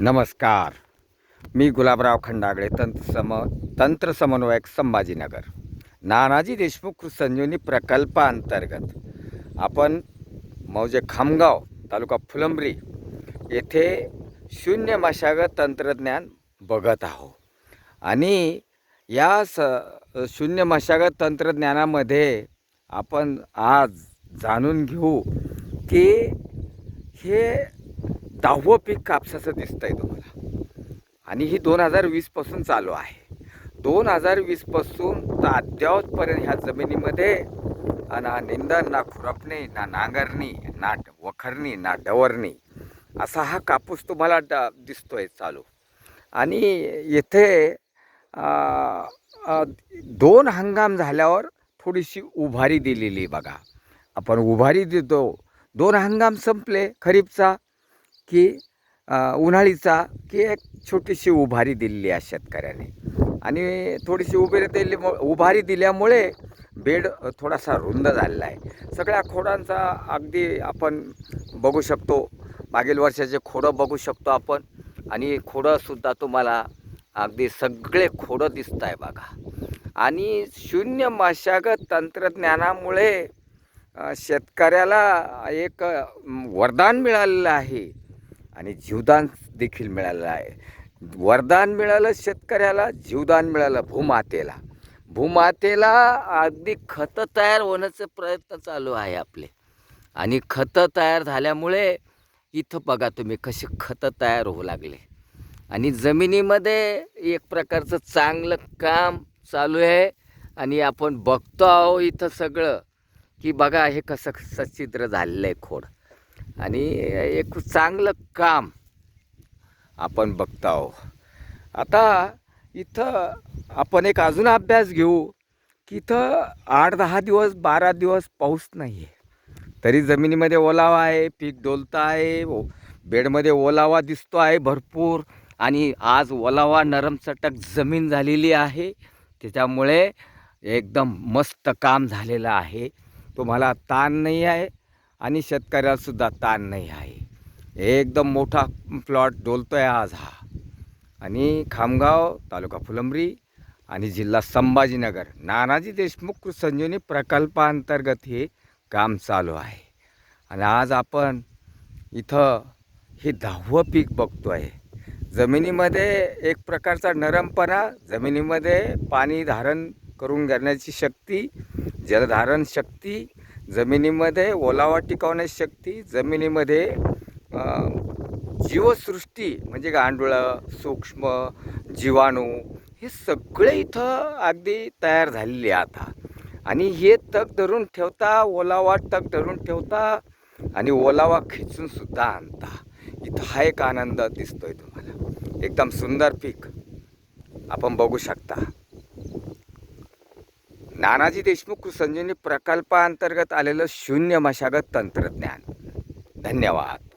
नमस्कार. मी गुलाबराव खंडागळे, तंत्र समन्वयक, संभाजीनगर. नानाजी देशमुख कृषी संजीवनी प्रकल्पाअंतर्गत आपण मौजे खामगाव, तालुका फुलंब्री येथे शून्य मशागत तंत्रज्ञान बघत आहोत. आणि या शून्य मशागत तंत्रज्ञानामध्ये आपण आज जाणून घेऊ की हे 10वं पीक कापसाचं दिसतंय तुम्हाला. आणि ही 2020पासून चालू आहे. 2020पासून तर अद्यावतपर्यंत ह्या जमिनीमध्ये ना निंदन, ना खुरपणी, ना नांगरणी, ना वखरणी, ना डवरणी असा हा कापूस तुम्हाला दिसतोय चालू. आणि येथे 2 हंगाम झाल्यावर थोडीशी उभारी दिलेली बघा. आपण उभारी देतो. 2 हंगाम संपले, खरीपचा की उन्हाळीचा, की एक छोटीशी उभारी दिलेली आहे शेतकऱ्याने. आणि थोडीशी उभारी दिल्यामुळे बेड थोडासा रुंद झालेला आहे. सगळ्या खोडांचा अगदी आपण बघू शकतो, मागील वर्षाचे खोडं बघू शकतो आपण. आणि खोडंसुद्धा तुम्हाला अगदी सगळे खोडं दिसत आहे बघा. आणि शून्य मशागत तंत्रज्ञानामुळे शेतकऱ्याला एक वरदान मिळालेलं आहे आणि जीवदान देखील मिळालं आहे. वरदान मिळालं शेतकऱ्याला, जीवदान मिळालं भूमातेला. अगदी खतं तयार होण्याचे प्रयत्न चालू आहे आपले. आणि खतं तयार झाल्यामुळे इथं बघा तुम्ही कसे खतं तयार होऊ लागले. आणि जमिनीमध्ये एक प्रकारचं चांगलं काम चालू आहे. आणि आपण बघतो आहो इथं सगळं की बघा हे कसं सच्छिद्र झालेलं आहे खोड. आणि एक चांगलं काम आपण बघतो आहो. आता इथं आपण एक अजून अभ्यास घेऊ की इथं 8-10 दिवस 12 दिवस पाऊस नाही आहे, तरी जमिनीमध्ये ओलावा आहे, पीक डोलतं आहे, बेडमध्ये ओलावा दिसतो आहे भरपूर. आणि आज ओलावा नरमचटक जमीन झालेली आहे, त्याच्यामुळे एकदम मस्त काम झालेलं आहे. तुम्हाला ताण नाही आहे आणि शेतकऱ्यालासुद्धा ताण नाही आहे. एकदम मोठा प्लॉट डोलतो आहे आज हा. आणि खामगाव, तालुका फुलंब्री आणि जिल्हा संभाजीनगर, नानाजी देशमुख कृषी संजीवनी प्रकल्पाअंतर्गत हे काम चालू आहे. आणि आज आपण इथं हे 10वं पीक बघतो आहे. जमिनीमध्ये एक प्रकारचा नरमपणा, जमिनीमध्ये पाणी धारण करून घेण्याची शक्ती, जलधारण शक्ती, जमिनीमध्ये ओलावा टिकवण्याची शक्ती, जमिनीमध्ये जीवसृष्टी म्हणजे गांडुळं, सूक्ष्म जीवाणू हे सगळे इथं अगदी तयार झालेले आता. आणि हे तग धरून ठेवता, ओलावा तग धरून ठेवता आणि ओलावा खिचूनसुद्धा आणता. इथं हा एक आनंद दिसतोय तुम्हाला. एकदम सुंदर पीक आपण बघू शकता. नानाजी देशमुख कृषी संजीवनी प्रकल्पाअंतर्गत आलेलं शून्य मशागत तंत्रज्ञान. धन्यवाद.